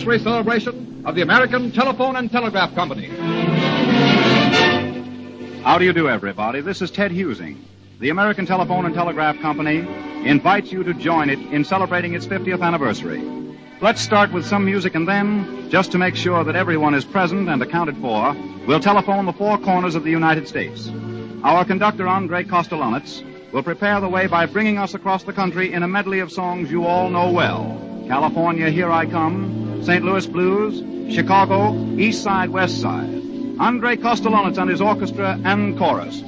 anniversary celebration of the American Telephone and Telegraph Company. How do you do, everybody? This is Ted Husing. The American Telephone and Telegraph Company invites you to join it in celebrating its 50th anniversary. Let's start with some music, and then, just to make sure that everyone is present and accounted for, we'll telephone the four corners of the United States. Our conductor, Andre Kostelonitz, will prepare the way by bringing us across the country in a medley of songs you all know well. California, Here I Come, St. Louis Blues, Chicago, East Side, West Side. Andre Kostelonitz and his orchestra and chorus.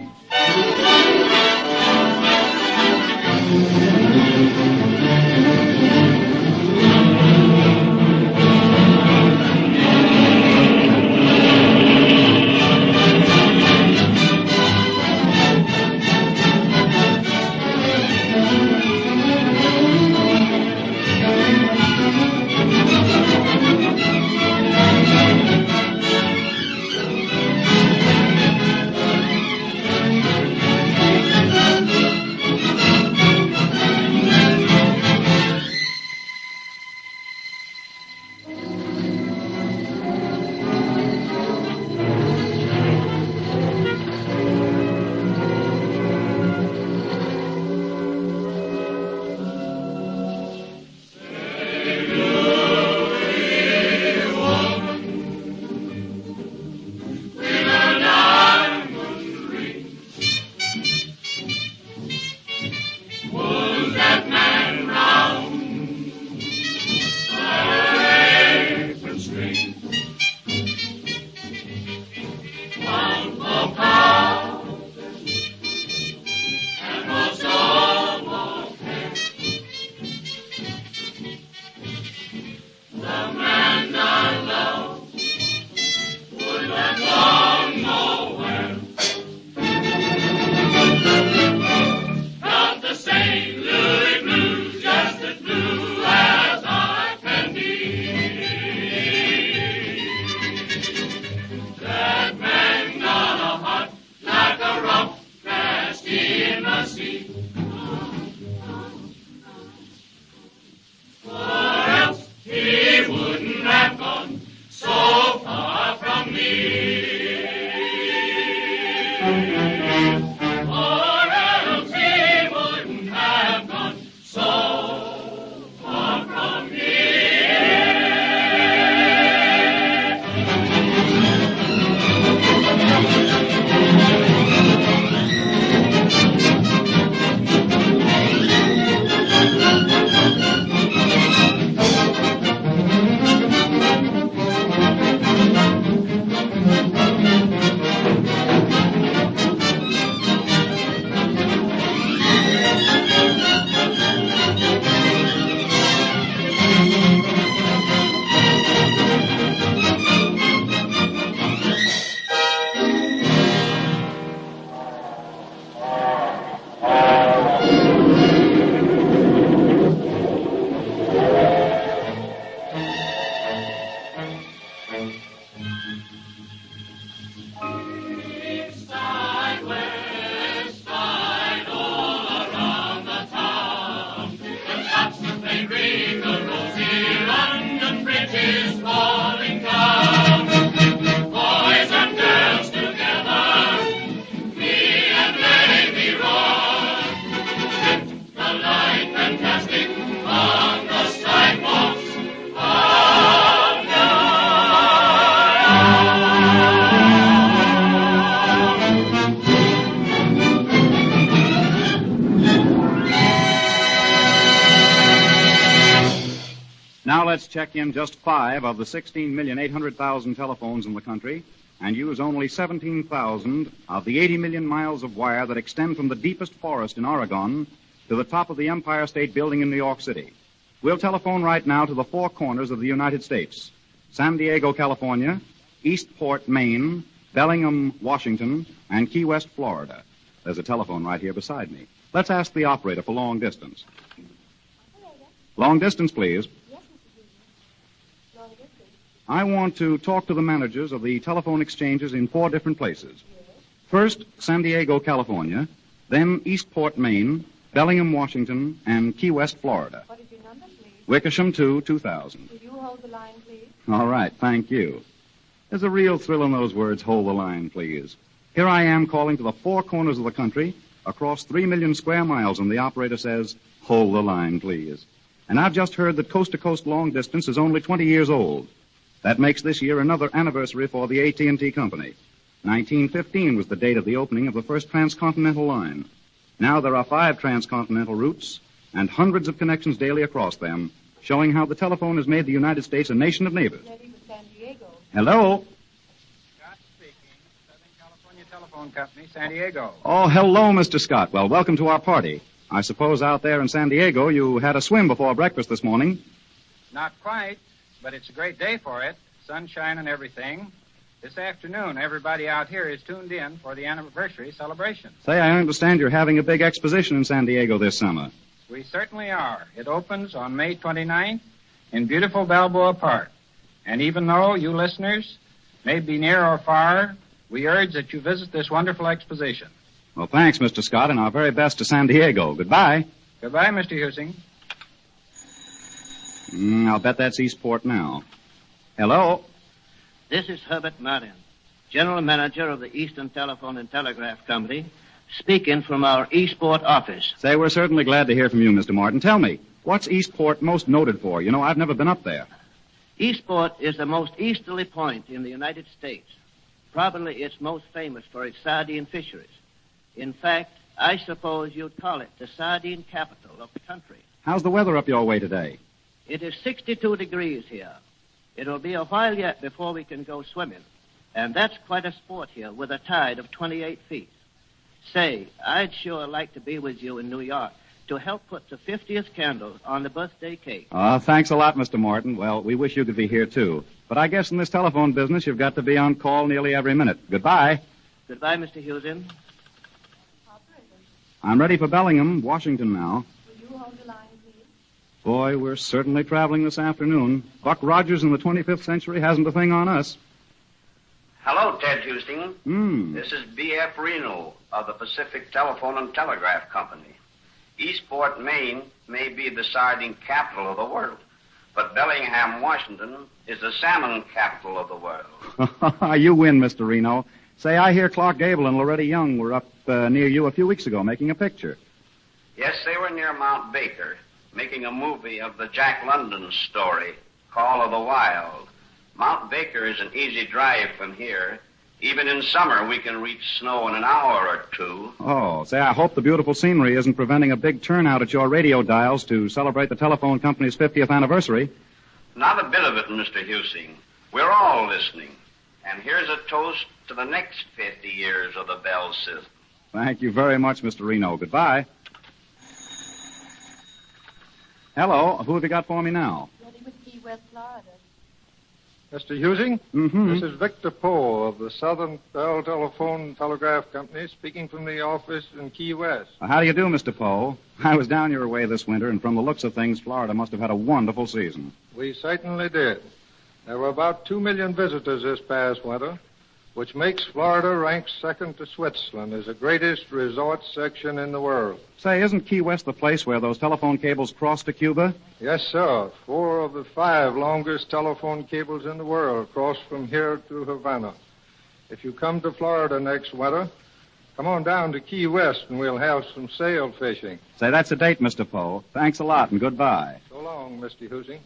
Now let's check in just 5 of the 16,800,000 telephones in the country and use only 17,000 of the 80 million miles of wire that extend from the deepest forest in Oregon to the top of the Empire State Building in New York City. We'll telephone right now to the four corners of the United States: San Diego, California, Eastport, Maine, Bellingham, Washington, and Key West, Florida. There's a telephone right here beside me. Let's ask the operator for long distance. Long distance, please. Yes, Mr. Junior. Long distance. I want to talk to the managers of the telephone exchanges in 4 different places. Yes. First, San Diego, California, then Eastport, Maine, Bellingham, Washington, and Key West, Florida. What is your number, please? Wickersham 2, 2000. Will you hold the line, please? All right, thank you. There's a real thrill in those words, hold the line, please. Here I am calling to the four corners of the country, across 3 million square miles, and the operator says, hold the line, please. And I've just heard that coast-to-coast long distance is only 20 years old. That makes this year another anniversary for the AT&T company. 1915 was the date of the opening of the first transcontinental line. Now there are 5 transcontinental routes and hundreds of connections daily across them, showing how the telephone has made the United States a nation of neighbors. Ready with San Diego. Hello? Scott speaking. Southern California Telephone Company, San Diego. Oh, hello, Mr. Scott. Well, welcome to our party. I suppose out there in San Diego you had a swim before breakfast this morning. Not quite, but it's a great day for it. Sunshine and everything. This afternoon, everybody out here is tuned in for the anniversary celebration. Say, I understand you're having a big exposition in San Diego this summer. We certainly are. It opens on May 29th in beautiful Balboa Park. And even though you listeners may be near or far, we urge that you visit this wonderful exposition. Well, thanks, Mr. Scott, and our very best to San Diego. Goodbye. Goodbye, Mr. Husing. I'll bet that's Eastport now. Hello? This is Herbert Martin, General Manager of the Eastern Telephone and Telegraph Company, speaking from our Eastport office. Say, we're certainly glad to hear from you, Mr. Martin. Tell me, what's Eastport most noted for? You know, I've never been up there. Eastport is the most easterly point in the United States. Probably it's most famous for its sardine fisheries. In fact, I suppose you'd call it the sardine capital of the country. How's the weather up your way today? It is 62 degrees here. It'll be a while yet before we can go swimming. And that's quite a sport here with a tide of 28 feet. Say, I'd sure like to be with you in New York to help put the 50th candle on the birthday cake. Thanks a lot, Mr. Martin. Well, we wish you could be here, too. But I guess in this telephone business, you've got to be on call nearly every minute. Goodbye. Goodbye, Mr. Husing. Operator, I'm ready for Bellingham, Washington now. will you hold the line, please? Boy, we're certainly traveling this afternoon. Buck Rogers in the 25th century hasn't a thing on us. Hello, Ted Houston. This is B.F. Reno of the Pacific Telephone and Telegraph Company. Eastport, Maine may be the sardine capital of the world, but Bellingham, Washington is the salmon capital of the world. You win, Mr. Reno. Say, I hear Clark Gable and Loretta Young were up near you a few weeks ago making a picture. Yes, they were near Mount Baker, making a movie of the Jack London story, Call of the Wild. Mount Baker is an easy drive from here. Even in summer, we can reach snow in an hour or two. Oh, say, I hope the beautiful scenery isn't preventing a big turnout at your radio dials to celebrate the telephone company's 50th anniversary. Not a bit of it, Mr. Husing. We're all listening. And here's a toast to the next 50 years of the Bell system. Thank you very much, Mr. Reno. Goodbye. Hello, who have you got for me now? Ready with Key West, Florida. Mr. Husing? Mm-hmm. This is Victor Poe of the Southern Bell Telephone and Telegraph Company, speaking from the office in Key West. Well, how do you do, Mr. Poe? I was down your way this winter, and from the looks of things, Florida must have had a wonderful season. We certainly did. There were about 2 million visitors this past winter, which makes Florida rank second to Switzerland as the greatest resort section in the world. Say, isn't Key West the place where those telephone cables cross to Cuba? Yes, sir. 4 of the 5 longest telephone cables in the world cross from here to Havana. If you come to Florida next winter, come on down to Key West and we'll have some sail fishing. Say, that's a date, Mr. Poe. Thanks a lot and goodbye. So long, Mr. Husing.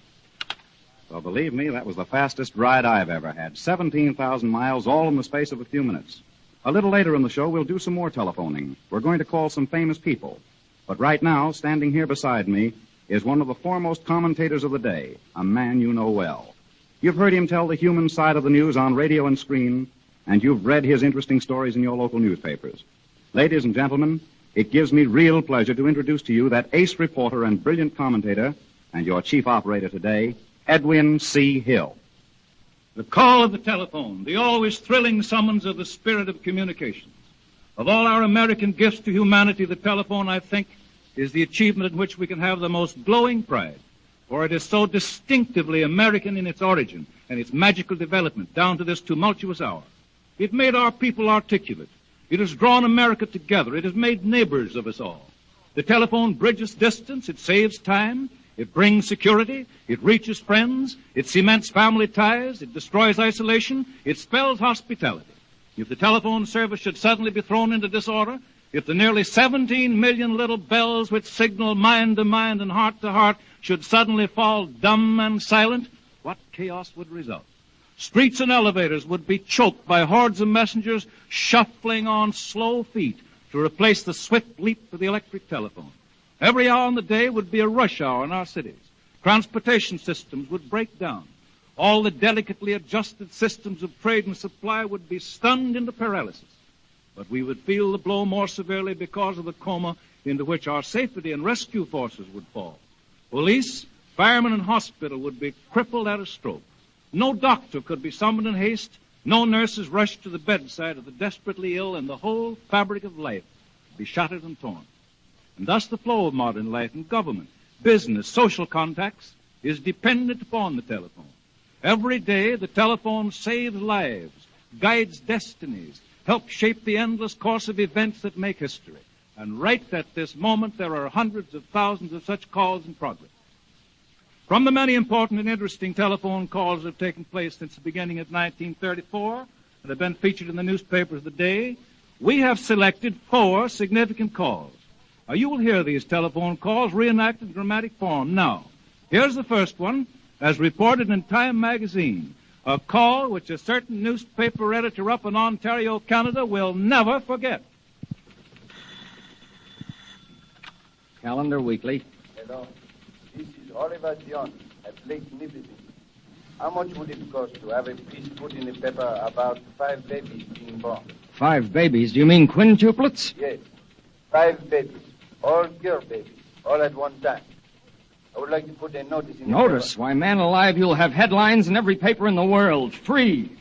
Well, believe me, that was the fastest ride I've ever had. 17,000 miles, all in the space of a few minutes. A little later in the show, we'll do some more telephoning. We're going to call some famous people. But right now, standing here beside me, is one of the foremost commentators of the day, a man you know well. You've heard him tell the human side of the news on radio and screen, and you've read his interesting stories in your local newspapers. Ladies and gentlemen, it gives me real pleasure to introduce to you that ace reporter and brilliant commentator, and your chief operator today, Edwin C. Hill. The call of the telephone, the always thrilling summons of the spirit of communications. Of all our American gifts to humanity, the telephone, I think, is the achievement in which we can have the most glowing pride, for it is so distinctively American in its origin and its magical development down to this tumultuous hour. It made our people articulate. It has drawn America together. It has made neighbors of us all. The telephone bridges distance. It saves time. It brings security. It reaches friends. It cements family ties. It destroys isolation. It spells hospitality. If the telephone service should suddenly be thrown into disorder, if the nearly 17 million little bells which signal mind to mind and heart to heart should suddenly fall dumb and silent, what chaos would result? Streets and elevators would be choked by hordes of messengers shuffling on slow feet to replace the swift leap of the electric telephone. Every hour in the day would be a rush hour in our cities. Transportation systems would break down. All the delicately adjusted systems of trade and supply would be stunned into paralysis. But we would feel the blow more severely because of the coma into which our safety and rescue forces would fall. Police, firemen, and hospital would be crippled at a stroke. No doctor could be summoned in haste. No nurses rushed to the bedside of the desperately ill, and the whole fabric of life would be shattered and torn. And thus the flow of modern life in government, business, social contacts is dependent upon the telephone. Every day the telephone saves lives, guides destinies, helps shape the endless course of events that make history. And right at this moment there are hundreds of thousands of such calls in progress. From the many important and interesting telephone calls that have taken place since the beginning of 1934 and have been featured in the newspapers of the day, we have selected 4 significant calls. Now, you will hear these telephone calls reenacted in dramatic form. Now, here's the first one, as reported in Time magazine, a call which a certain newspaper editor up in Ontario, Canada, will never forget. Calendar Weekly. Hello. This is Oliver Dion at Lake Nipisi. How much would it cost to have a piece put in the paper about 5 babies being born? 5 babies? Do you mean quintuplets? Yes. 5 babies. All girl babies. All at one time. I would like to put a notice in the Notice? paper. Why, man alive, you'll have headlines in every paper in the world. Free.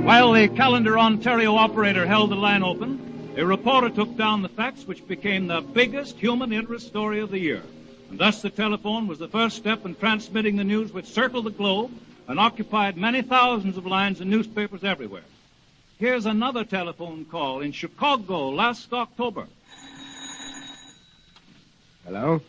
While the Calendar Ontario operator held the line open, a reporter took down the facts which became the biggest human interest story of the year. And thus the telephone was the first step in transmitting the news which circled the globe and occupied many thousands of lines in newspapers everywhere. Here's another telephone call in Chicago last October. Hello?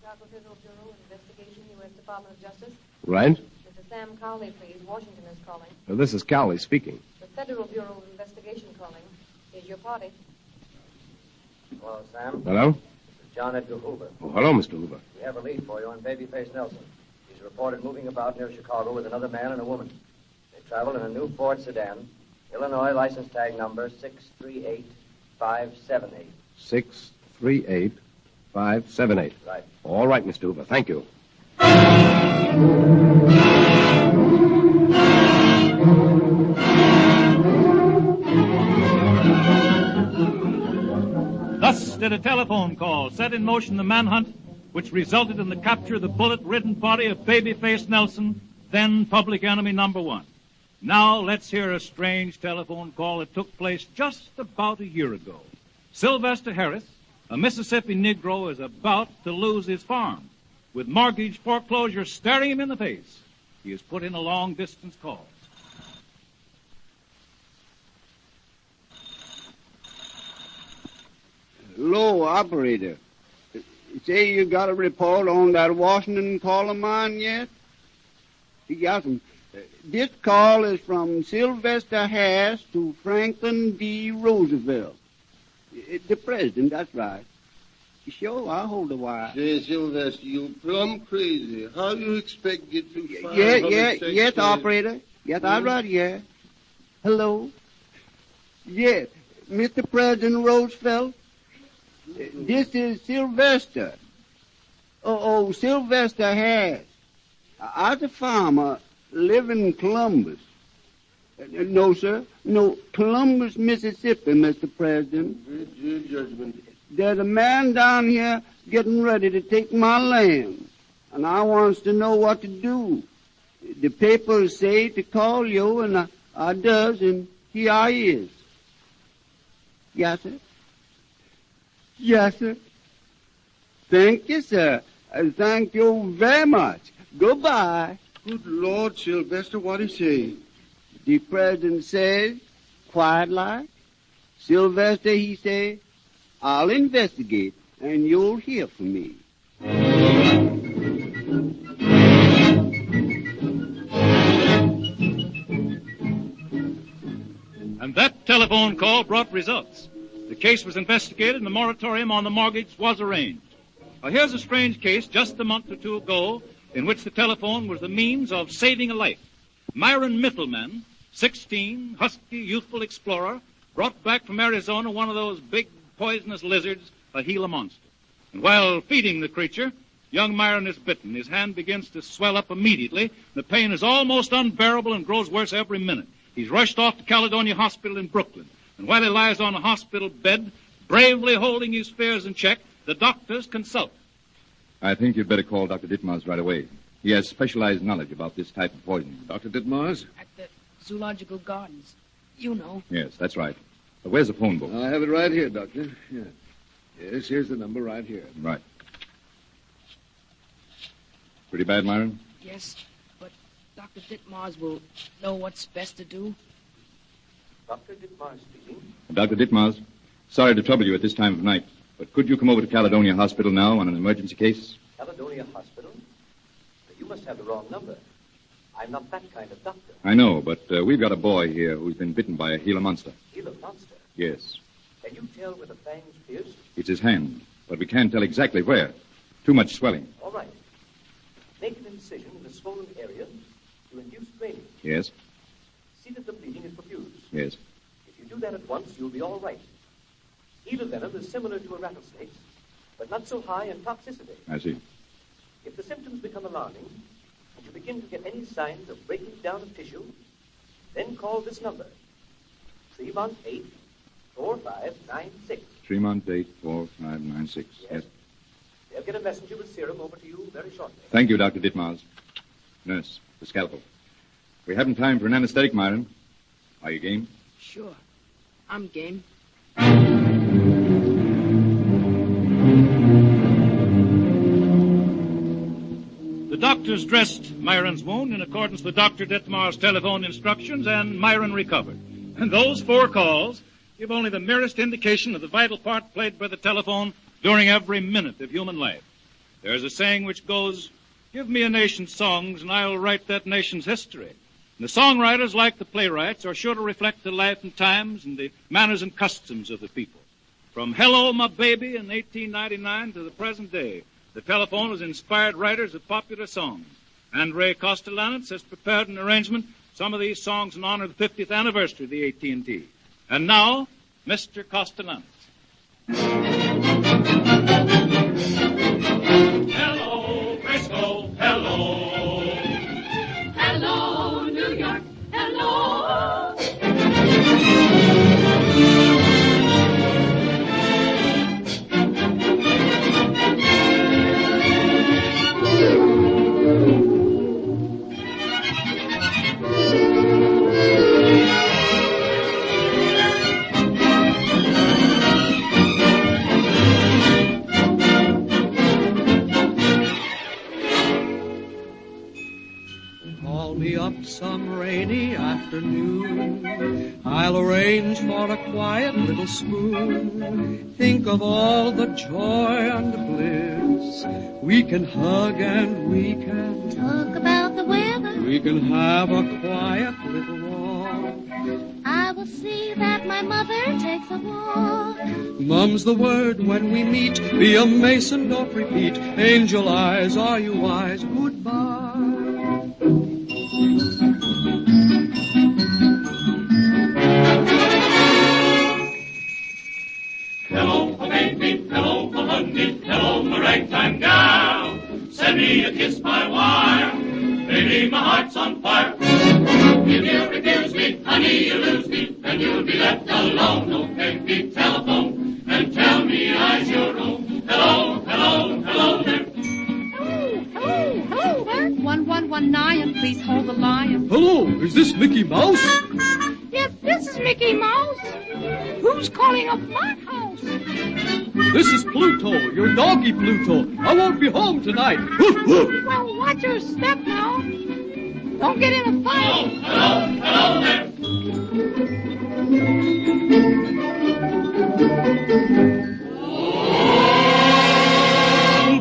Chicago Federal Bureau of Investigation, U.S. Department of Justice. Right? Mr. Sam Cowley, please. Washington is calling. This is Cowley speaking. The Federal Bureau of Investigation calling. Here's your party. Hello, Sam. Hello? This is John Edgar Hoover. Oh, hello, Mr. Hoover. We have a lead for you on Babyface Nelson. He's reported moving about near Chicago with another man and a woman. They travel in a new Ford sedan, Illinois license tag number 638578. 638578. Right. All right, Mr. Hoover. Thank you. Thus did a telephone call set in motion the manhunt which resulted in the capture of the bullet-ridden body of Babyface Nelson, then public enemy number 1. Now let's hear a strange telephone call that took place just about a year ago. Sylvester Harris, a Mississippi Negro, is about to lose his farm. With mortgage foreclosure staring him in the face, he has put in a long-distance call. Hello, operator. Say you got a report on that Washington call of mine yet? Yes. This call is from Sylvester Harris to Franklin D. Roosevelt. The president, that's right. Sure, I'll hold the wire. Say, Sylvester, you plumb crazy. How you expect to get through Yes, operator. Yes, I'm right here. Hello? Yes, Mr. President Roosevelt. This is Sylvester. Oh, Sylvester Harris. I'm a farmer, live in Columbus. No, sir. No, Columbus, Mississippi, Mr. President. Good judgment. There's a man down here getting ready to take my land, and I wants to know what to do. The papers say to call you, and I does, and here I is. Yes, sir. Yes, sir. Thank you, sir. Thank you very much. Goodbye. Good Lord, Sylvester, what he say? The president says, quiet like. Sylvester, he say, I'll investigate, and you'll hear from me. And that telephone call brought results. The case was investigated and the moratorium on the mortgage was arranged. Now, here's a strange case just a month or two ago in which the telephone was the means of saving a life. Myron Mittelman, 16, husky, youthful explorer, brought back from Arizona one of those big poisonous lizards, a Gila monster. And while feeding the creature, young Myron is bitten. His hand begins to swell up immediately. The pain is almost unbearable and grows worse every minute. He's rushed off to Caledonia Hospital in Brooklyn. And while he lies on a hospital bed, bravely holding his fears in check, the doctors consult. I think you'd better call Dr. Ditmars right away. He has specialized knowledge about this type of poisoning. Dr. Ditmars? At the Zoological Gardens. You know. Yes, that's right. But where's the phone book? I have it right here, Doctor. Yeah. Yes, here's the number right here. Right. Pretty bad, Myron? Yes, but Dr. Ditmars will know what's best to do. Dr. Ditmars speaking. Dr. Ditmars, sorry to trouble you at this time of night, but could you come over to Caledonia Hospital now on an emergency case? Caledonia Hospital? But you must have the wrong number. I'm not that kind of doctor. I know, but we've got a boy here who's been bitten by a Gila monster. Gila monster? Yes. Can you tell where the fangs pierced? It's his hand, but we can't tell exactly where. Too much swelling. All right. Make an incision in the swollen area to induce draining. Yes? See that the bleeding is profuse. Yes. If you do that at once, you'll be all right. Gila venom is similar to a rattlesnake's, but not so high in toxicity. I see. If the symptoms become alarming, and you begin to get any signs of breaking down of tissue, then call this number, Tremont 84596. Tremont 84596. Yes. They'll get a messenger with serum over to you very shortly. Thank you, Dr. Ditmars. Nurse, the scalpel. We haven't time for an anesthetic, Myron. Are you game? Sure. I'm game. The doctors dressed Myron's wound in accordance with Dr. Ditmars' telephone instructions, and Myron recovered. And those 4 calls give only the merest indication of the vital part played by the telephone during every minute of human life. There's a saying which goes, give me a nation's songs and I'll write that nation's history. And the songwriters, like the playwrights, are sure to reflect the life and times and the manners and customs of the people. From Hello, My Baby in 1899 to the present day, the telephone has inspired writers of popular songs. And Ray Kostelanetz has prepared an arrangement of some of these songs in honor of the 50th anniversary of the AT&T. And now, Mr. Kostelanetz. Hello, Frisco, hello. Hello, New York, hello. Some rainy afternoon, I'll arrange for a quiet little spoon. Think of all the joy and bliss. We can hug and we can talk about the weather. We can have a quiet little walk. I will see that my mother takes a walk. Mum's the word when we meet. Be a mason, don't repeat. Angel eyes, are you wise? Goodbye. Hello, my baby, hello, my honey, hello, my ragtime gal. Send me a kiss by wire, baby, my heart's on fire. If you refuse me, honey, you lose me, and you'll be left alone. Oh, take the telephone and tell me I's your own. Hello, hello, hello there. Hello there. 1119, please hold the line. Hello, is this Mickey Mouse? Yes, this is Mickey Mouse. Who's calling up my house? This is Pluto, your doggy Pluto. I won't be home tonight. Well, watch your step now. Don't get in a fight. Hello there.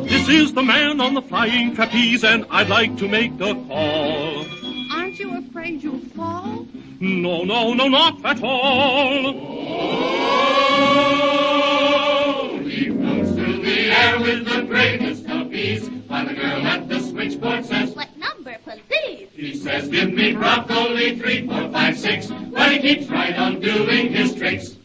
This is the man on the flying trapeze, and I'd like to make a call. Aren't you afraid you'll fall? No, not at all. He floats through the air with the greatest of ease, while the girl at the switchboard says, What number, please? He says, give me broccoli 3, 4, 5, 6, but he keeps right on doing his tricks.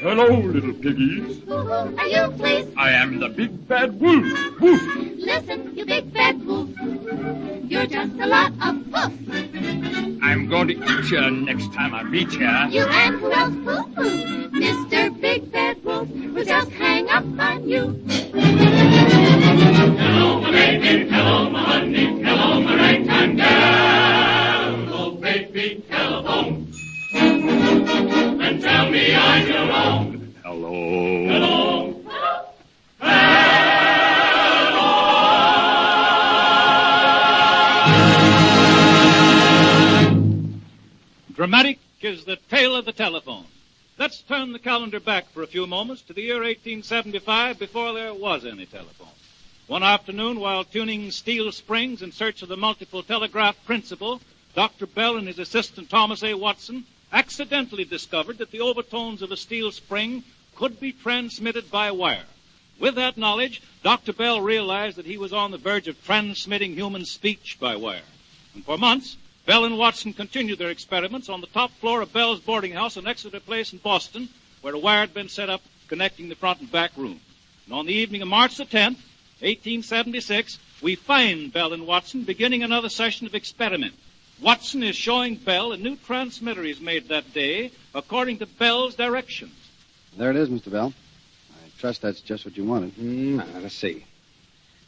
Hello, little piggies. Who are you, please? I am the big bad wolf. Woof. Listen, you big bad wolf. You're just a lot of poof. I'm going to eat you next time I meet you. You and who else poo-poo? Mr. Big Bad Wolf will just hang up on you. Hello, my baby, hello, my honey, hello, my ragtime gal. Oh, baby, telephone, and tell me I'm your own. Hello. Hello. Dramatic is the tale of the telephone. Let's turn the calendar back for a few moments to the year 1875, before there was any telephone. One afternoon, while tuning steel springs in search of the multiple telegraph principle, Dr. Bell and his assistant Thomas A. Watson accidentally discovered that the overtones of a steel spring could be transmitted by wire. With that knowledge, Dr. Bell realized that he was on the verge of transmitting human speech by wire. And for months, Bell and Watson continued their experiments on the top floor of Bell's boarding house on Exeter Place in Boston, where a wire had been set up connecting the front and back rooms. And on the evening of March the 10th, 1876, we find Bell and Watson beginning another session of experiment. Watson is showing Bell a new transmitter he's made that day, according to Bell's directions. There it is, Mr. Bell. I trust that's just what you wanted. Let's see.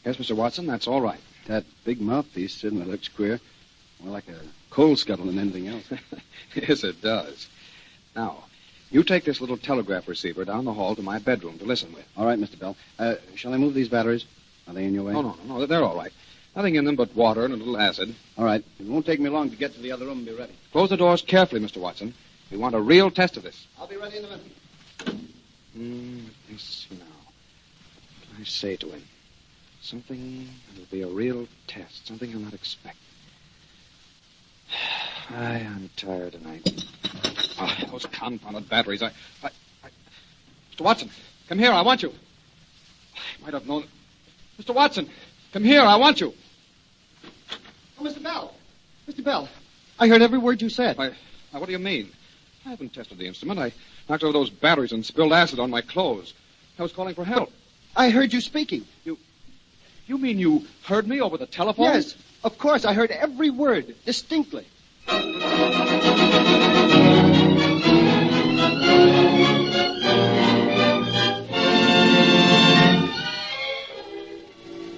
Yes, Mr. Watson, that's all right. That big mouthpiece certainly looks queer. More like a coal scuttle than anything else. Yes, it does. Now, you take this little telegraph receiver down the hall to my bedroom to listen with. All right, Mr. Bell. Shall I move these batteries? Are they in your way? No, they're all right. Nothing in them but water and a little acid. All right. It won't take me long to get to the other room and be ready. Close the doors carefully, Mr. Watson. We want a real test of this. I'll be ready in a minute. Let me see now. What can I say to him? Something that'll be a real test. Something he'll not expect. I'm tired tonight. Those confounded batteries. Mr. Watson, come here. I want you. I might have known it. Mr. Watson, come here. I want you. Oh, Mr. Bell. Mr. Bell, I heard every word you said. What do you mean? I haven't tested the instrument. I knocked over those batteries and spilled acid on my clothes. I was calling for help. I heard you speaking. You mean you heard me over the telephone? Yes, of course. I heard every word distinctly.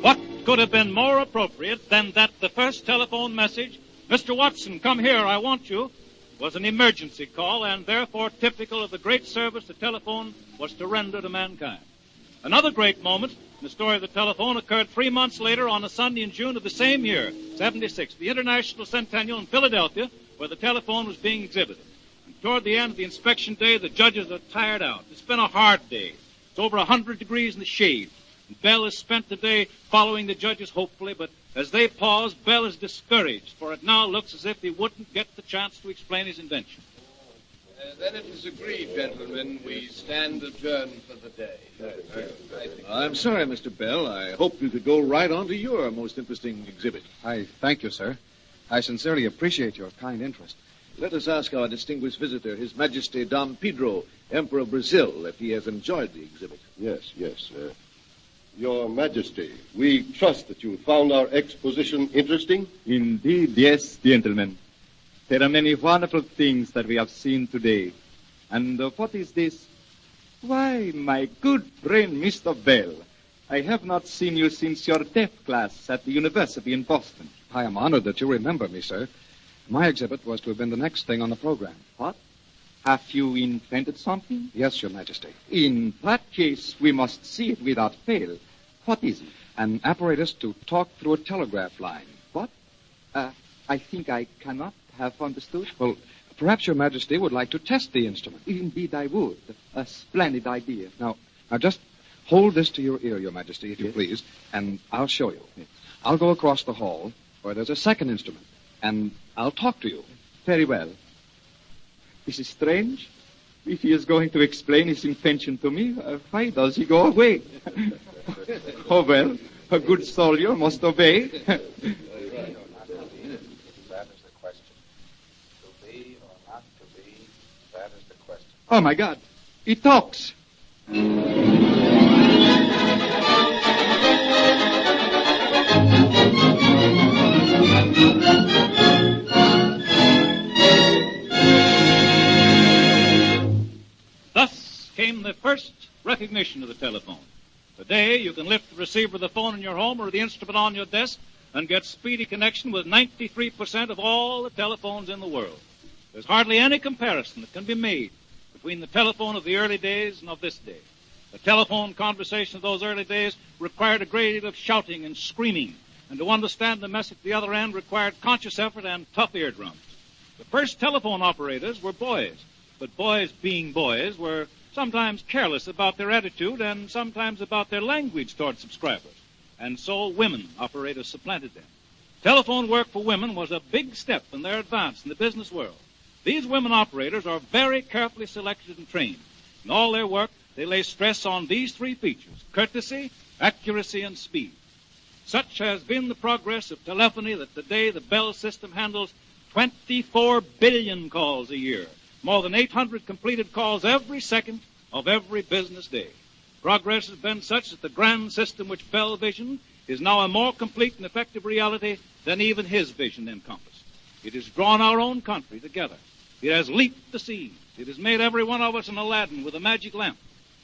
What could have been more appropriate than that the first telephone message, Mr. Watson, come here, I want you, was an emergency call and therefore typical of the great service the telephone was to render to mankind. Another great moment in the story of the telephone occurred 3 months later on a Sunday in June of the same year, 76, the International Centennial in Philadelphia, where the telephone was being exhibited. And toward the end of the inspection day, the judges are tired out. It's been a hard day. It's over 100 degrees in the shade. And Bell has spent the day following the judges hopefully, but as they pause, Bell is discouraged, for it now looks as if he wouldn't get the chance to explain his invention. Then it is agreed, gentlemen, we stand adjourned for the day. I'm sorry, Mr. Bell. I hope you could go right on to your most interesting exhibit. I thank you, sir. I sincerely appreciate your kind interest. Let us ask our distinguished visitor, His Majesty Dom Pedro, Emperor of Brazil, if he has enjoyed the exhibit. Yes. Your Majesty, we trust that you found our exposition interesting. Indeed, yes, gentlemen. There are many wonderful things that we have seen today. And what is this? Why, my good friend, Mr. Bell, I have not seen you since your deaf class at the university in Boston. I am honored that you remember me, sir. My exhibit was to have been the next thing on the program. What? Have you invented something? Yes, Your Majesty. In that case, we must see it without fail. What is it? An apparatus to talk through a telegraph line. What? I think I cannot have understood. Well, perhaps Your Majesty would like to test the instrument. Indeed, I would. A splendid idea. Now just hold this to your ear, Your Majesty, if you please, and I'll show you. Yes. I'll go across the hall where there's a second instrument, and I'll talk to you. Very well. This is strange. If he is going to explain his invention to me, why does he go away? Oh, well, a good soldier must obey. That is the question. To be or not to be, that is the question. Oh, my God. He talks. Thus came the first recognition of the telephone. Today, you can lift the receiver of the phone in your home or the instrument on your desk and get speedy connection with 93% of all the telephones in the world. There's hardly any comparison that can be made between the telephone of the early days and of this day. The telephone conversation of those early days required a great deal of shouting and screaming, and to understand the message at the other end required conscious effort and tough eardrums. The first telephone operators were boys, but boys being boys were sometimes careless about their attitude and sometimes about their language toward subscribers. And so women operators supplanted them. Telephone work for women was a big step in their advance in the business world. These women operators are very carefully selected and trained. In all their work, they lay stress on these three features: courtesy, accuracy, and speed. Such has been the progress of telephony that today the Bell system handles 24 billion calls a year, more than 800 completed calls every second of every business day. Progress has been such that the grand system which Bell visioned is now a more complete and effective reality than even his vision encompassed. It has drawn our own country together. It has leaped the seas. It has made every one of us an Aladdin with a magic lamp.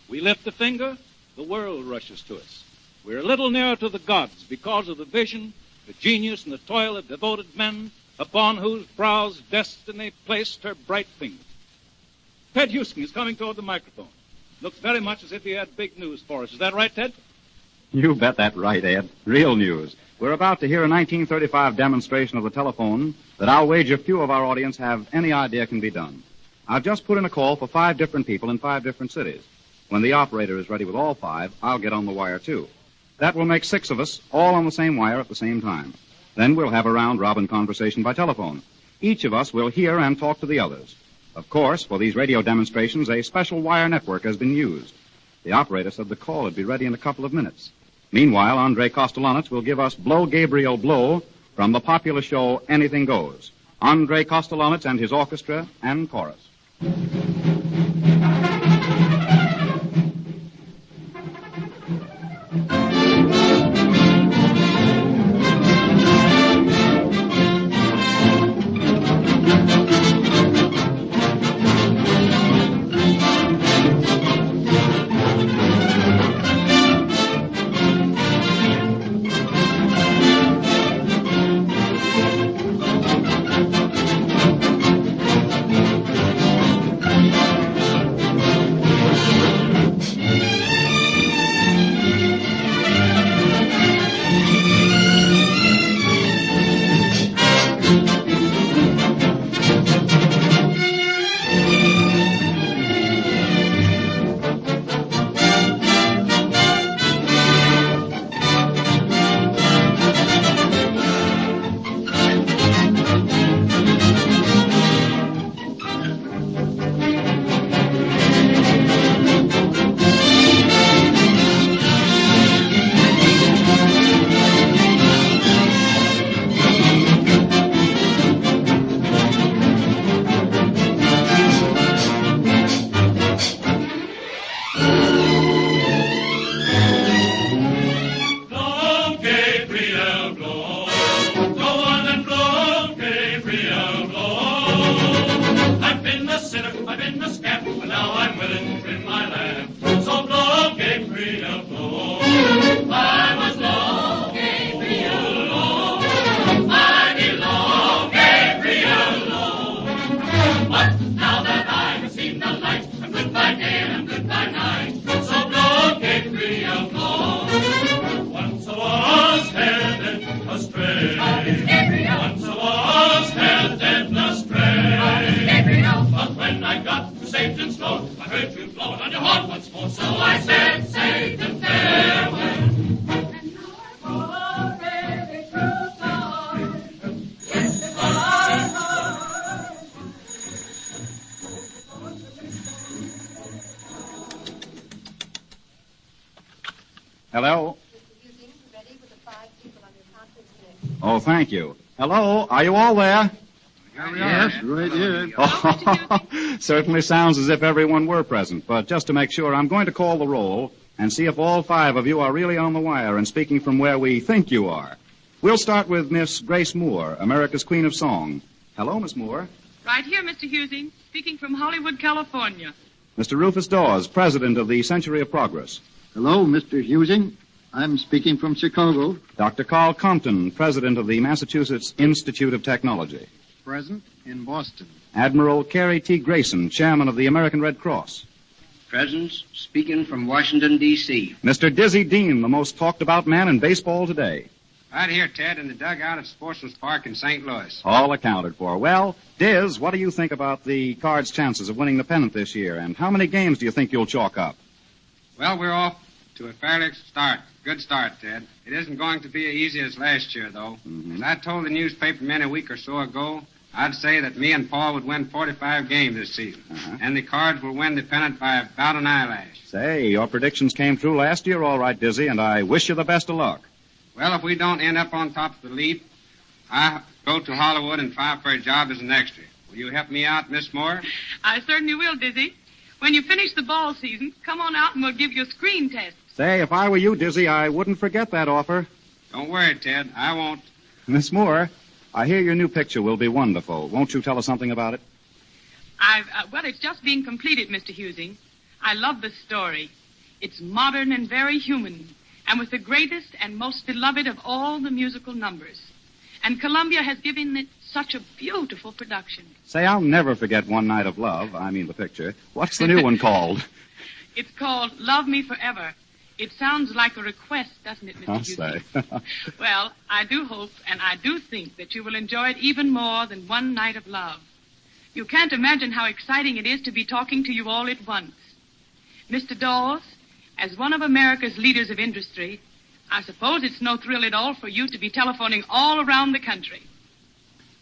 We lift a finger, the world rushes to us. We're a little nearer to the gods because of the vision, the genius, and the toil of devoted men upon whose brows destiny placed her bright finger. Ted Houston is coming toward the microphone. Looks very much as if he had big news for us. Is that right, Ted? You bet that's right, Ed. Real news. We're about to hear a 1935 demonstration of the telephone that I'll wager few of our audience have any idea can be done. I've just put in a call for 5 different people in 5 different cities. When the operator is ready with all 5, I'll get on the wire, too. That will make 6 of us all on the same wire at the same time. Then we'll have a round-robin conversation by telephone. Each of us will hear and talk to the others. Of course, for these radio demonstrations, a special wire network has been used. The operator said the call would be ready in a couple of minutes. Meanwhile, Andre Kostelanetz will give us Blow Gabriel Blow from the popular show Anything Goes. Andre Kostelanetz and his orchestra and chorus. astray. Once I was headed astray. But when I got to Satan's throne, I heard you blowing on your horn once more. So I said, Satan, farewell. Hello? Oh, thank you. Hello, are you all there? Yes, right here. Oh, certainly sounds as if everyone were present, but just to make sure, I'm going to call the roll and see if all 5 of you are really on the wire and speaking from where we think you are. We'll start with Miss Grace Moore, America's Queen of Song. Hello, Miss Moore. Right here, Mr. Husing, speaking from Hollywood, California. Mr. Rufus Dawes, President of the Century of Progress. Hello, Mr. Husing. I'm speaking from Chicago. Dr. Carl Compton, President of the Massachusetts Institute of Technology. Present in Boston. Admiral Cary T. Grayson, Chairman of the American Red Cross. Present, speaking from Washington, D.C. Mr. Dizzy Dean, the most talked about man in baseball today. Right here, Ted, in the dugout at Sportsman's Park in St. Louis. All accounted for. Well, Diz, what do you think about the Cards' chances of winning the pennant this year, and how many games do you think you'll chalk up? Well, we're off to a fairly good start, Ted. It isn't going to be as easy as last year, though. As I told the newspaper men a week or so ago, I'd say that me and Paul would win 45 games this season. And the Cards will win the pennant by about an eyelash. Say, your predictions came true last year, all right, Dizzy, and I wish you the best of luck. Well, if we don't end up on top of the leap, I'll go to Hollywood and file for a job as an extra. Will you help me out, Miss Moore? I certainly will, Dizzy. When you finish the ball season, come on out and we'll give you a screen test. Say, if I were you, Dizzy, I wouldn't forget that offer. Don't worry, Ted. I won't. Miss Moore, I hear your new picture will be wonderful. Won't you tell us something about it? Well, it's just being completed, Mr. Husing. I love the story. It's modern and very human, and with the greatest and most beloved of all the musical numbers. And Columbia has given it such a beautiful production. Say, I'll never forget One Night of Love. I mean the picture. What's the new one called? It's called Love Me Forever. It sounds like a request, doesn't it, Mr. I'll Husing? say. Well, I do hope and I do think that you will enjoy it even more than One Night of Love. You can't imagine how exciting it is to be talking to you all at once. Mr. Dawes, as one of America's leaders of industry, I suppose it's no thrill at all for you to be telephoning all around the country.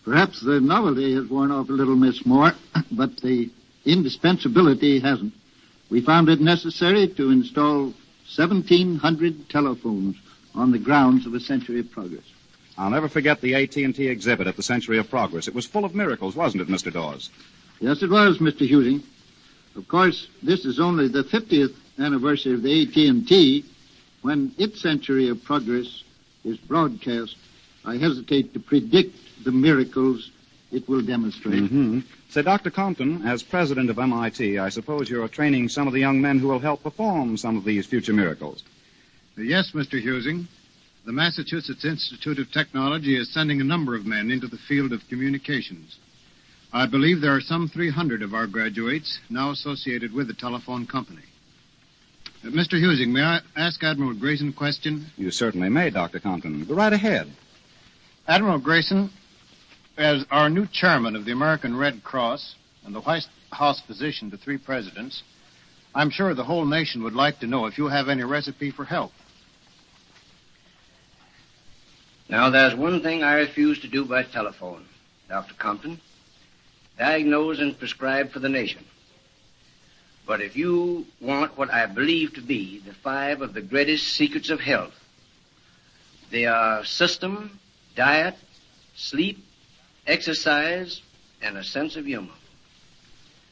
Perhaps the novelty has worn off a little, Miss Moore, but the indispensability hasn't. We found it necessary to install 1,700 telephones on the grounds of a Century of Progress. I'll never forget the AT&T exhibit at the Century of Progress. It was full of miracles, wasn't it, Mr. Dawes? Yes, it was, Mr. Husing. Of course, this is only the 50th anniversary of the AT&T. When its Century of Progress is broadcast, I hesitate to predict the miracles it will demonstrate. Mm-hmm. Say, Dr. Compton, as president of MIT, I suppose you're training some of the young men who will help perform some of these future miracles. Yes, Mr. Husing. The Massachusetts Institute of Technology is sending a number of men into the field of communications. I believe there are some 300 of our graduates now associated with the telephone company. Mr. Husing, may I ask Admiral Grayson a question? You certainly may, Dr. Compton. Go right ahead. Admiral Grayson, as our new chairman of the American Red Cross and the White House physician to 3 presidents, I'm sure the whole nation would like to know if you have any recipe for health. Now, there's one thing I refuse to do by telephone, Dr. Compton. Diagnose and prescribe for the nation. But if you want what I believe to be the 5 of the greatest secrets of health, they are system, diet, sleep, exercise, and a sense of humor.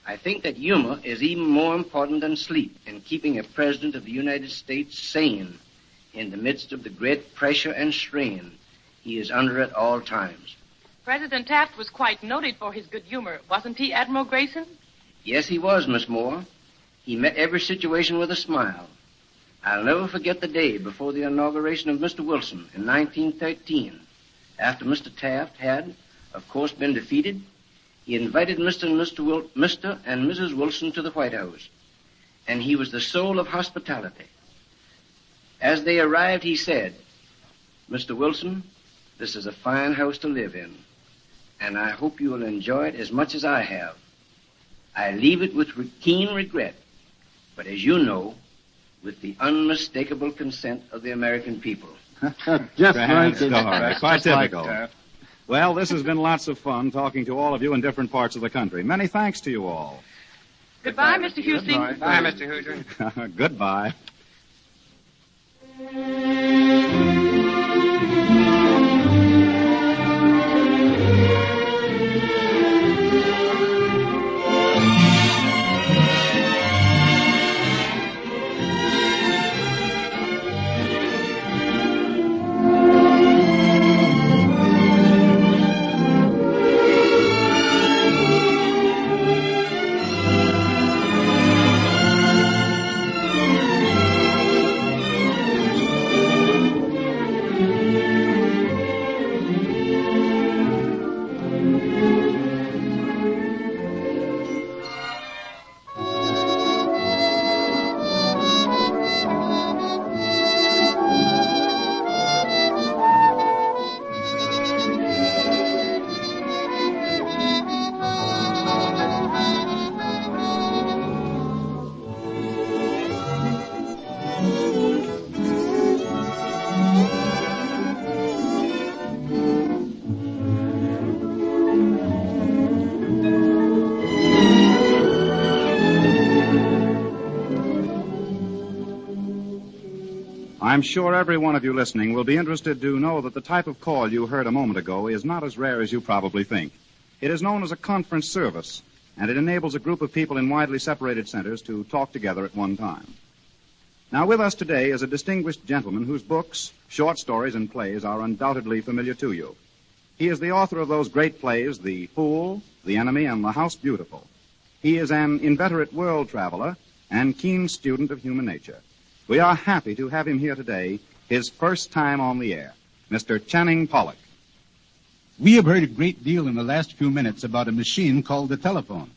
I think that humor is even more important than sleep in keeping a president of the United States sane in the midst of the great pressure and strain he is under at all times. President Taft was quite noted for his good humor, wasn't he, Admiral Grayson? Yes, he was, Miss Moore. He met every situation with a smile. I'll never forget the day before the inauguration of Mr. Wilson in 1913. After Mr. Taft had, of course, been defeated, he invited Mr. and Mrs. Wilson to the White House, and he was the soul of hospitality. As they arrived, he said, "Mr. Wilson, This is a fine house to live in, and I hope you will enjoy it as much as I have. I leave it with keen regret, but as you know, with the unmistakable consent of the American people. Just right. story. Quite typical. Like, Well, this has been lots of fun talking to all of you in different parts of the country. Many thanks to you all. Goodbye, Mr. Husing. Bye, Mr. Husing. Goodbye. I'm sure every one of you listening will be interested to know that the type of call you heard a moment ago is not as rare as you probably think. It is known as a conference service, and it enables a group of people in widely separated centers to talk together at one time. Now, with us today is a distinguished gentleman whose books, short stories, and plays are undoubtedly familiar to you. He is the author of those great plays, The Fool, The Enemy, and The House Beautiful. He is an inveterate world traveler and keen student of human nature. We are happy to have him here today, his first time on the air, Mr. Channing Pollock. We have heard a great deal in the last few minutes about a machine called the telephone,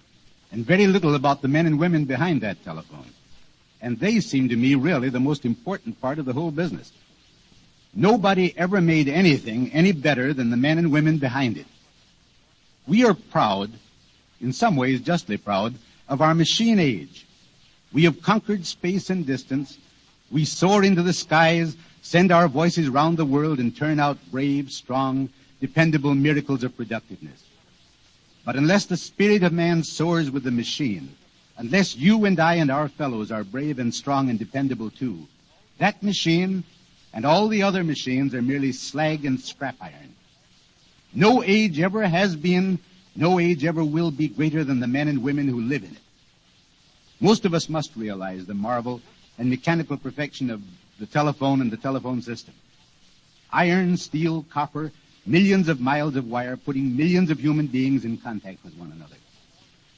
and very little about the men and women behind that telephone. And they seem to me really the most important part of the whole business. Nobody ever made anything any better than the men and women behind it. We are proud, in some ways justly proud, of our machine age. We have conquered space and distance. We soar into the skies, send our voices round the world, and turn out brave, strong, dependable miracles of productiveness. But unless the spirit of man soars with the machine, unless you and I and our fellows are brave and strong and dependable too, that machine and all the other machines are merely slag and scrap iron. No age ever has been, no age ever will be greater than the men and women who live in it. Most of us must realize the marvel and mechanical perfection of the telephone and the telephone system. Iron, steel, copper, millions of miles of wire putting millions of human beings in contact with one another.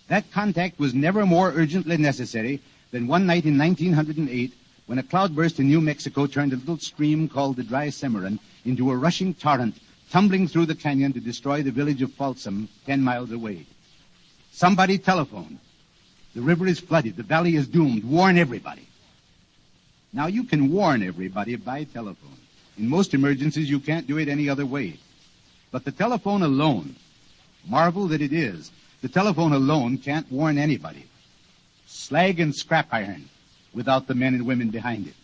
That contact was never more urgently necessary than one night in 1908 when a cloudburst in New Mexico turned a little stream called the Dry Cimarron into a rushing torrent tumbling through the canyon to destroy the village of Folsom 10 miles away. Somebody telephoned. The river is flooded. The valley is doomed. Warn everybody. Now, you can warn everybody by telephone. In most emergencies, you can't do it any other way. But the telephone alone, marvel that it is, the telephone alone can't warn anybody. Slag and scrap iron without the men and women behind it.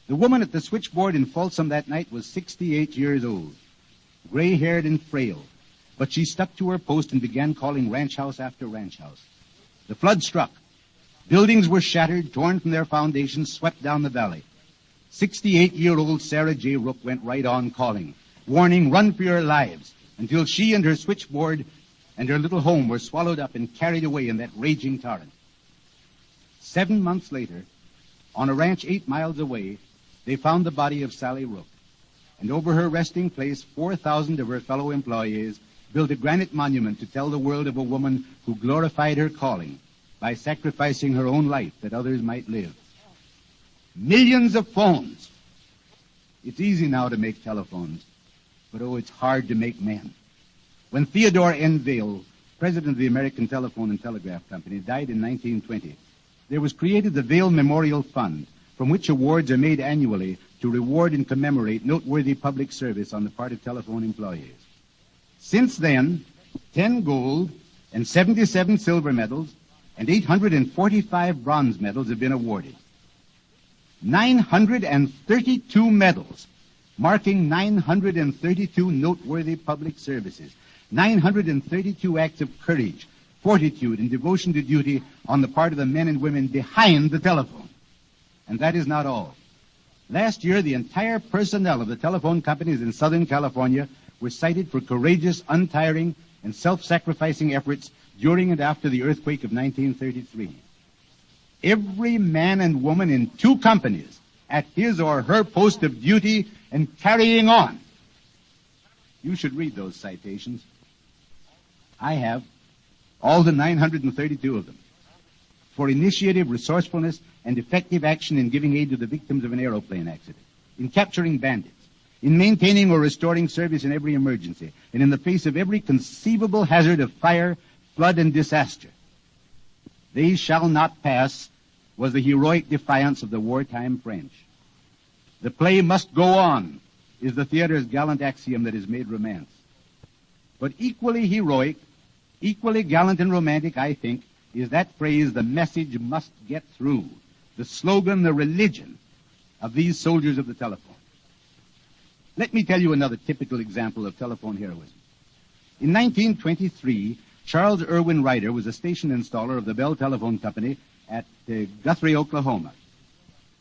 The woman at the switchboard in Folsom that night was 68 years old, gray-haired and frail, but she stuck to her post and began calling ranch house after ranch house. The flood struck. Buildings were shattered, torn from their foundations, swept down the valley. 68-year-old Sarah J. Rook went right on calling, warning, run for your lives, until she and her switchboard and her little home were swallowed up and carried away in that raging torrent. 7 months later, on a ranch 8 miles away, they found the body of Sally Rook. And over her resting place, 4,000 of her fellow employees built a granite monument to tell the world of a woman who glorified her calling by sacrificing her own life that others might live. Millions of phones. It's easy now to make telephones, but oh, it's hard to make men. When Theodore N. Vail, president of the American Telephone and Telegraph Company, died in 1920, there was created the Vail Memorial Fund, from which awards are made annually to reward and commemorate noteworthy public service on the part of telephone employees. Since then, 10 gold and 77 silver medals and 845 bronze medals have been awarded. 932 medals, marking 932 noteworthy public services, 932 acts of courage, fortitude, and devotion to duty on the part of the men and women behind the telephone. And that is not all. Last year, the entire personnel of the telephone companies in Southern California were cited for courageous, untiring, and self-sacrificing efforts during and after the earthquake of 1933. Every man and woman in 2 companies at his or her post of duty and carrying on. You should read those citations. I have, all the 932 of them, for initiative, resourcefulness, and effective action in giving aid to the victims of an aeroplane accident, in capturing bandits, in maintaining or restoring service in every emergency, and in the face of every conceivable hazard of fire, flood, and disaster. They shall not pass was the heroic defiance of the wartime French. The play must go on is the theater's gallant axiom that has made romance. But equally heroic, equally gallant and romantic, I think, is that phrase, the message must get through, the slogan, the religion of these soldiers of the telephone. Let me tell you another typical example of telephone heroism. In 1923, Charles Irwin Ryder was a station installer of the Bell Telephone Company at Guthrie, Oklahoma.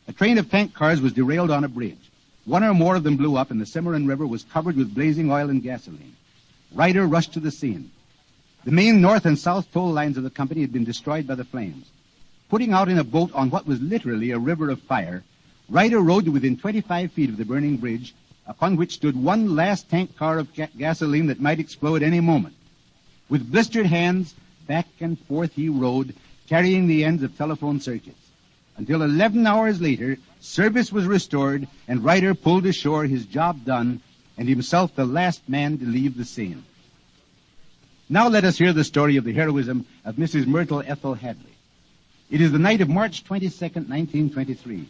A train of tank cars was derailed on a bridge. One or more of them blew up, and the Cimarron River was covered with blazing oil and gasoline. Ryder rushed to the scene. The main north and south toll lines of the company had been destroyed by the flames. Putting out in a boat on what was literally a river of fire, Ryder rode to within 25 feet of the burning bridge, upon which stood one last tank car of gasoline that might explode any moment. With blistered hands, back and forth he rode, carrying the ends of telephone circuits. Until 11 hours later, service was restored, and Ryder pulled ashore, his job done, and himself the last man to leave the scene. Now let us hear the story of the heroism of Mrs. Myrtle Ethel Hadley. It is the night of March 22nd, 1923.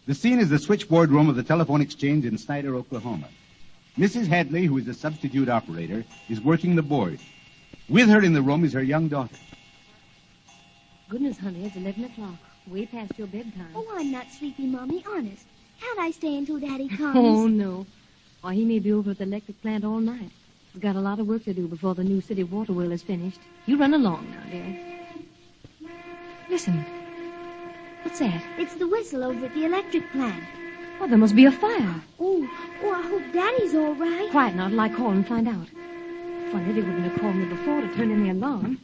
The scene is the switchboard room of the telephone exchange in Snyder, Oklahoma. Mrs. Hadley, who is a substitute operator, is working the board. With her in the room is her young daughter. Goodness, honey, it's 11 o'clock. Way past your bedtime. Oh, I'm not sleepy, Mommy, honest. Can't I stay until Daddy comes? Oh, no. Why, he may be over at the electric plant all night. He's got a lot of work to do before the new city water wheel is finished. You run along now, dear. Listen. What's that? It's the whistle over at the electric plant. Oh, there must be a fire. Oh, I hope Daddy's all right. Quiet now till I call and find out. Funny they wouldn't have called me before to turn in the alarm.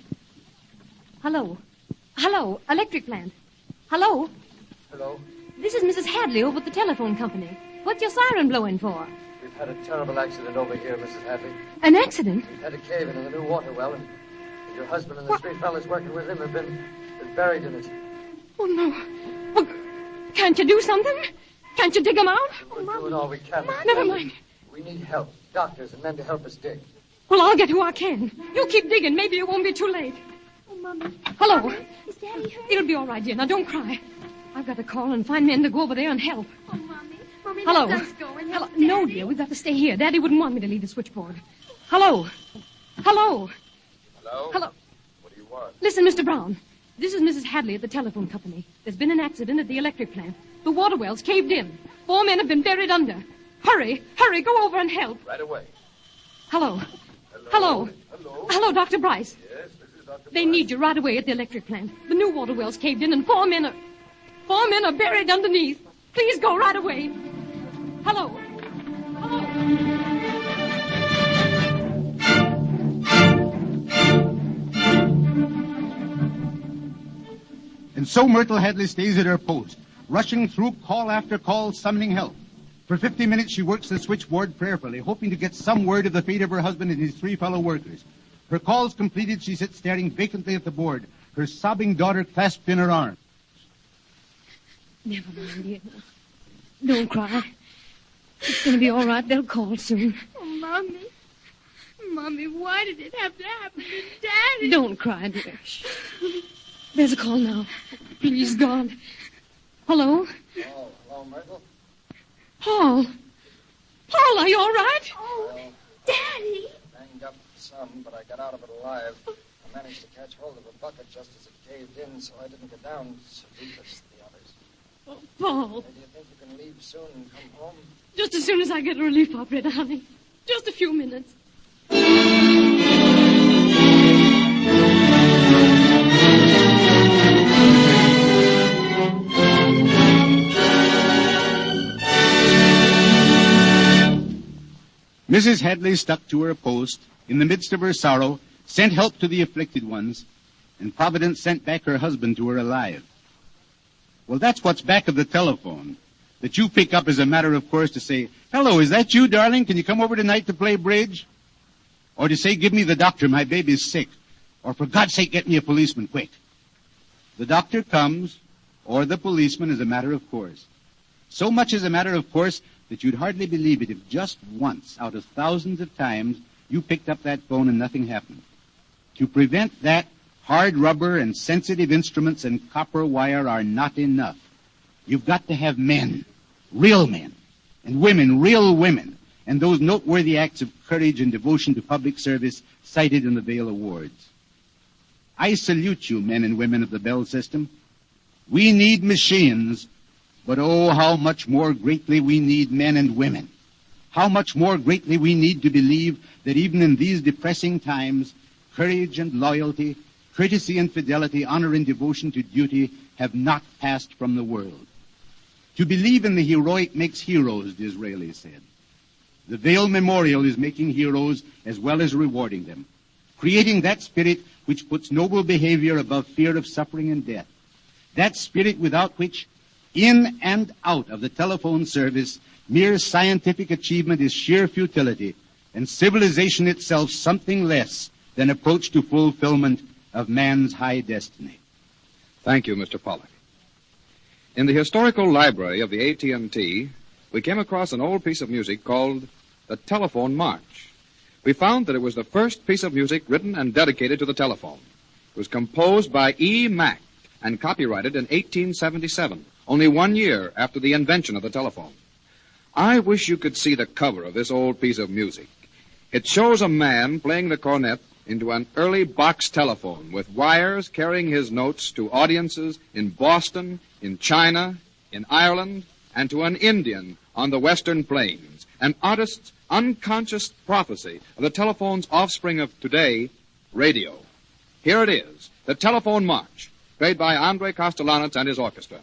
Hello. Hello, electric plant. Hello? Hello? This is Mrs. Hadley over at the telephone company. What's your siren blowing for? We've had a terrible accident over here, Mrs. Hadley. An accident? We've had a cave-in the new water well, and your husband and the 3 fellas working with him have been buried in it. Oh, no. Well, can't you do something? Can't you dig them out? We're doing all we can. Never mind. We need help. Doctors and men to help us dig. Well, I'll get who I can. You keep digging. Maybe it won't be too late. Oh, Mommy. Hello. Mommy, is Daddy hurt? It'll be all right, dear. Now, don't cry. I've got to call and find men to go over there and help. Oh, Mommy. Mommy, Hello. let us go and help No, Daddy. dear. We've got to stay here. Daddy wouldn't want me to leave the switchboard. Hello. Hello. Hello? Hello. What do you want? Listen, Mr. Brown. This is Mrs. Hadley at the telephone company. There's been an accident at the electric plant. The water well's caved in. 4 men have been buried under. Hurry. Hurry. Go over and help. Right away. Hello. Hello. Hello. Hello, Dr. Bryce. Yes, this is Dr. They need you right away at the electric plant. The new water well's caved in and 4 men are buried underneath. Please go right away. Hello. And so Myrtle Hadley stays at her post, rushing through call after call, summoning help. For 50 minutes, she works the switchboard prayerfully, hoping to get some word of the fate of her husband and his 3 fellow workers. Her calls completed, she sits staring vacantly at the board, her sobbing daughter clasped in her arms. Never mind, dear. Don't cry. It's going to be all right. They'll call soon. Oh, Mommy. Mommy, why did it have to happen to Daddy? Don't cry, dear. Shh. There's a call now. Please, God. Hello? Oh, hello, Myrtle. Paul. Paul, are you all right? Well, Daddy! banged up some, but I got out of it alive. I managed to catch hold of a bucket just as it caved in, so I didn't go down so deep as the others. Oh, Paul. Hey, do you think you can leave soon and come home? Just as soon as I get a relief operator, honey. Just a few minutes. Mrs. Hadley stuck to her post, in the midst of her sorrow, sent help to the afflicted ones, and Providence sent back her husband to her alive. Well, that's what's back of the telephone, that you pick up as a matter of course to say, hello, is that you, darling? Can you come over tonight to play bridge? Or to say, give me the doctor, my baby's sick. Or for God's sake, get me a policeman, quick. The doctor comes, or the policeman as a matter of course. So much as a matter of course that you'd hardly believe it if just once out of thousands of times you picked up that phone and nothing happened. To prevent that, hard rubber and sensitive instruments and copper wire are not enough. You've got to have men, real men, and women, real women, and those noteworthy acts of courage and devotion to public service cited in the Vail Awards. I salute you, men and women of the Bell system. We need machines, but oh, how much more greatly we need men and women. How much more greatly we need to believe that even in these depressing times, courage and loyalty, courtesy and fidelity, honor and devotion to duty have not passed from the world. To believe in the heroic makes heroes, Disraeli said. The Vail Memorial is making heroes as well as rewarding them, creating that spirit which puts noble behavior above fear of suffering and death, that spirit without which, in and out of the telephone service, mere scientific achievement is sheer futility, and civilization itself something less than approach to fulfillment of man's high destiny. Thank you, Mr. Pollock. In the historical library of the AT&T, we came across an old piece of music called the Telephone March. We found that it was the first piece of music written and dedicated to the telephone. It was composed by E. Mack and copyrighted in 1877, only 1 year after the invention of the telephone. I wish you could see the cover of this old piece of music. It shows a man playing the cornet into an early box telephone with wires carrying his notes to audiences in Boston, in China, in Ireland, and to an Indian on the Western Plains, an artist's unconscious prophecy of the telephone's offspring of today, radio. Here it is, the Telephone March, played by Andre Kostelanetz and his orchestra.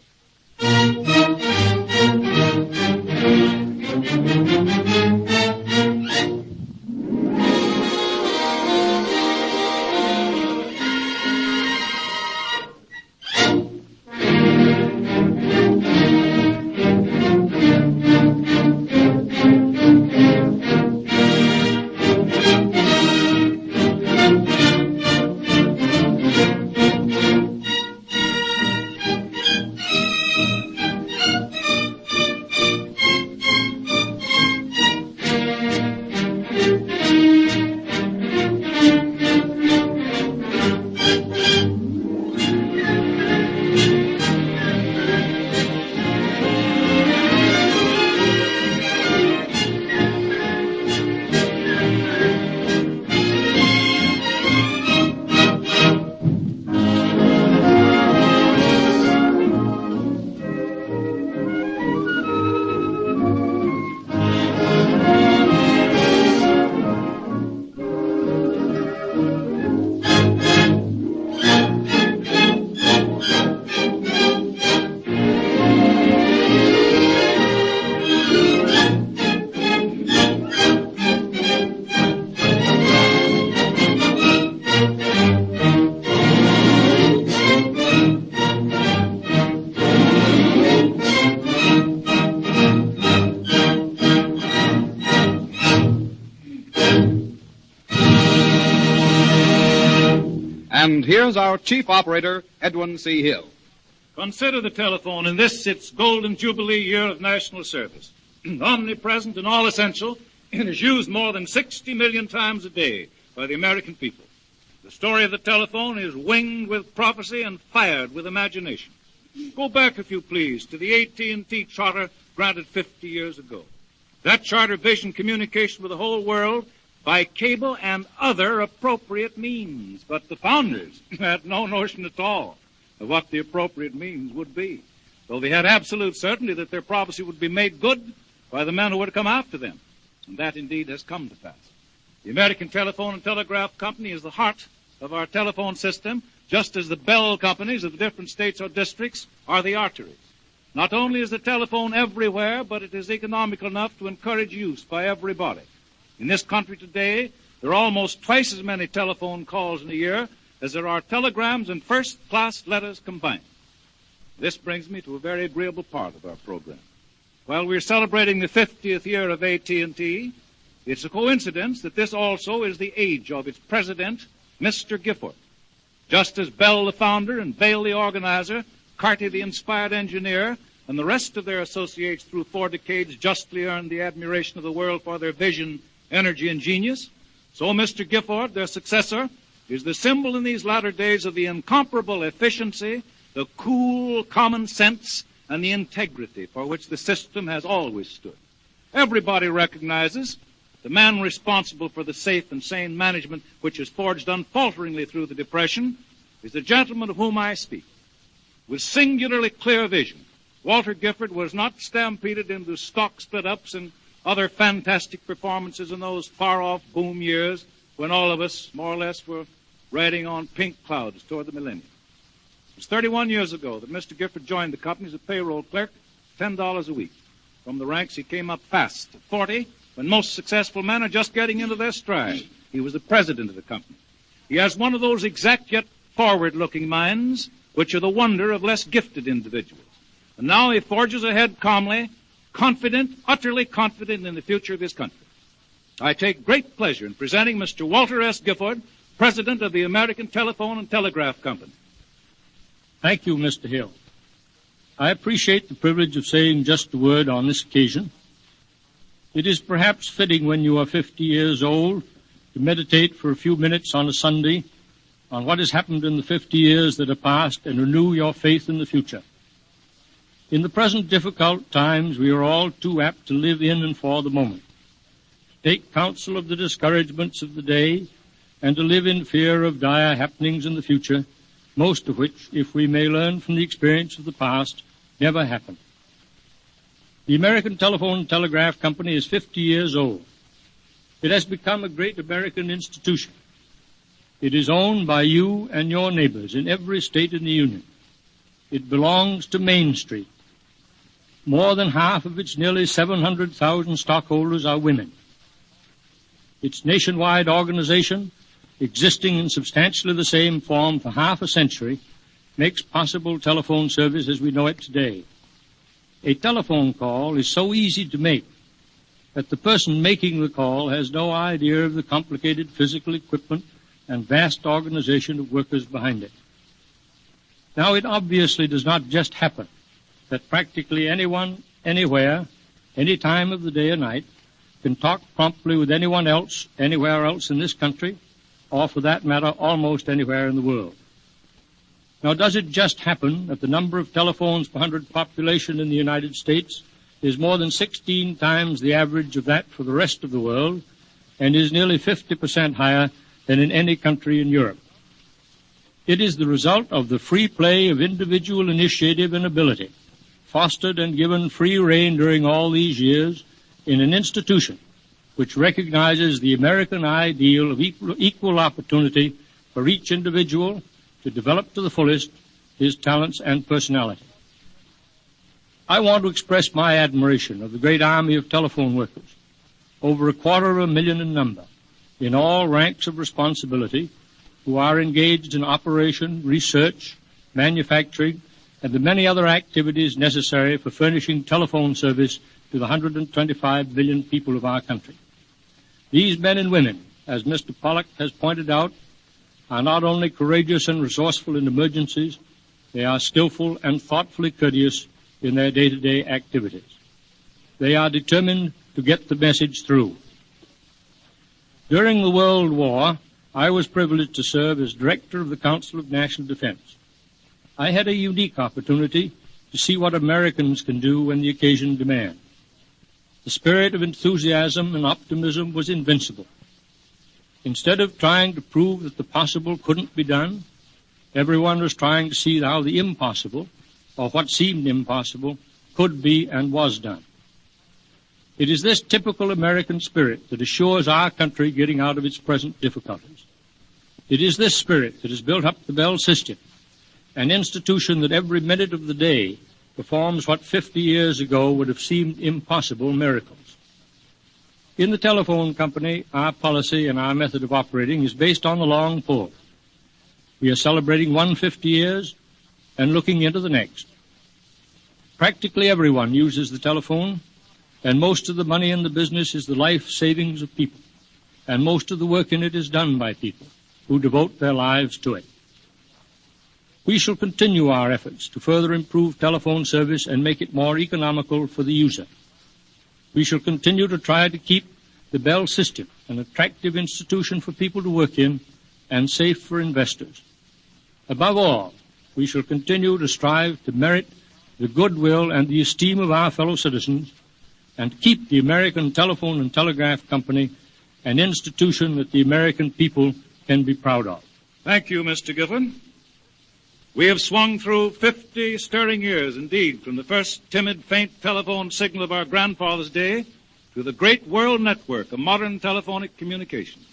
And here's our chief operator, Edwin C. Hill. Consider the telephone in this its golden jubilee year of national service. Omnipresent and all essential, it is used more than 60 million times a day by the American people. The story of the telephone is winged with prophecy and fired with imagination. Go back, if you please, to the AT&T charter granted 50 years ago. That charter visioned communication with the whole world by cable and other appropriate means. But the founders had no notion at all of what the appropriate means would be, though they had absolute certainty that their prophecy would be made good by the men who would come after them. And that indeed has come to pass. The American Telephone and Telegraph Company is the heart of our telephone system, just as the bell companies of the different states or districts are the arteries. Not only is the telephone everywhere, but it is economical enough to encourage use by everybody. In this country today, there are almost twice as many telephone calls in a year as there are telegrams and first-class letters combined. This brings me to a very agreeable part of our program. While we're celebrating the 50th year of AT&T, it's a coincidence that this also is the age of its president, Mr. Gifford. Just as Bell, the founder, and Vail, the organizer, Carty, the inspired engineer, and the rest of their associates through 4 decades justly earned the admiration of the world for their vision, energy, and genius, so Mr. Gifford, their successor, is the symbol in these latter days of the incomparable efficiency, the cool common sense, and the integrity for which the system has always stood. Everybody recognizes the man responsible for the safe and sane management which has forged unfalteringly through the Depression is the gentleman of whom I speak. With singularly clear vision, Walter Gifford was not stampeded into stock split-ups and other fantastic performances in those far-off boom years when all of us, more or less, were riding on pink clouds toward the millennium. It was 31 years ago that Mr. Gifford joined the company as a payroll clerk, $10 a week. From the ranks, he came up fast. At 40, when most successful men are just getting into their stride, he was the president of the company. He has one of those exact yet forward-looking minds which are the wonder of less gifted individuals. And now he forges ahead calmly, confident, utterly confident in the future of his country. I take great pleasure in presenting Mr. Walter S. Gifford, President of the American Telephone and Telegraph Company. Thank you, Mr. Hill. I appreciate the privilege of saying just a word on this occasion. It is perhaps fitting when you are 50 years old to meditate for a few minutes on a Sunday on what has happened in the 50 years that are past and renew your faith in the future. In the present difficult times, we are all too apt to live in and for the moment, take counsel of the discouragements of the day, and to live in fear of dire happenings in the future, most of which, if we may learn from the experience of the past, never happened. The American Telephone and Telegraph Company is 50 years old. It has become a great American institution. It is owned by you and your neighbors in every state in the Union. It belongs to Main Street. More than half of its nearly 700,000 stockholders are women. Its nationwide organization, existing in substantially the same form for half a century, makes possible telephone service as we know it today. A telephone call is so easy to make that the person making the call has no idea of the complicated physical equipment and vast organization of workers behind it. Now, it obviously does not just happen that practically anyone, anywhere, any time of the day or night, can talk promptly with anyone else, anywhere else in this country, or for that matter, almost anywhere in the world. Now, does it just happen that the number of telephones per 100 population in the United States is more than 16 times the average of that for the rest of the world, and is nearly 50% higher than in any country in Europe? It is the result of the free play of individual initiative and ability, fostered and given free rein during all these years in an institution which recognizes the American ideal of equal opportunity for each individual to develop to the fullest his talents and personality. I want to express my admiration of the great army of telephone workers, over 250,000 in number, in all ranks of responsibility, who are engaged in operation, research, manufacturing, and the many other activities necessary for furnishing telephone service to the 125 million people of our country. These men and women, as Mr. Pollock has pointed out, are not only courageous and resourceful in emergencies, they are skillful and thoughtfully courteous in their day-to-day activities. They are determined to get the message through. During the World War, I was privileged to serve as Director of the Council of National Defense. I had a unique opportunity to see what Americans can do when the occasion demands. The spirit of enthusiasm and optimism was invincible. Instead of trying to prove that the possible couldn't be done, everyone was trying to see how the impossible, or what seemed impossible, could be and was done. It is this typical American spirit that assures our country getting out of its present difficulties. It is this spirit that has built up the Bell system, an institution that every minute of the day performs what 50 years ago would have seemed impossible miracles. In the telephone company, our policy and our method of operating is based on the long pull. We are celebrating 150 years and looking into the next. Practically everyone uses the telephone, and most of the money in the business is the life savings of people, and most of the work in it is done by people who devote their lives to it. We shall continue our efforts to further improve telephone service and make it more economical for the user. We shall continue to try to keep the Bell system an attractive institution for people to work in and safe for investors. Above all, we shall continue to strive to merit the goodwill and the esteem of our fellow citizens and keep the American Telephone and Telegraph Company an institution that the American people can be proud of. Thank you, Mr. Gifford. We have swung through 50 stirring years, indeed, from the first timid, faint telephone signal of our grandfather's day to the great world network of modern telephonic communications.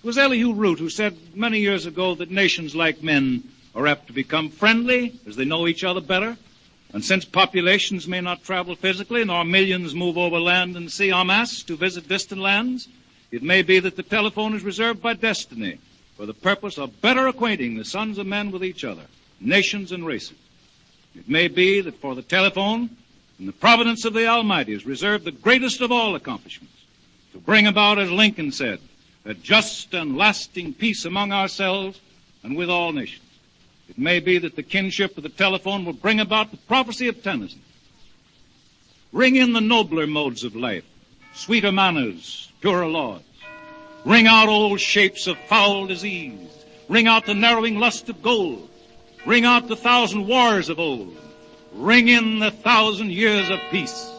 It was Elihu Root who said many years ago that nations like men are apt to become friendly as they know each other better. And since populations may not travel physically, nor millions move over land and sea en masse to visit distant lands, it may be that the telephone is reserved by destiny for the purpose of better acquainting the sons of men with each other, nations and races. It may be that for the telephone, in the providence of the Almighty, is reserved the greatest of all accomplishments, to bring about, as Lincoln said, a just and lasting peace among ourselves and with all nations. It may be that the kinship of the telephone will bring about the prophecy of Tennyson. Ring in the nobler modes of life, sweeter manners, purer laws. Ring out old shapes of foul disease. Ring out the narrowing lust of gold. Ring out the 1,000 wars of old. Ring in the 1,000 years of peace.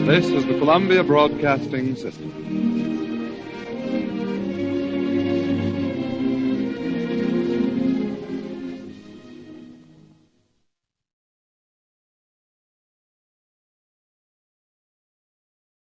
This is the Columbia Broadcasting System.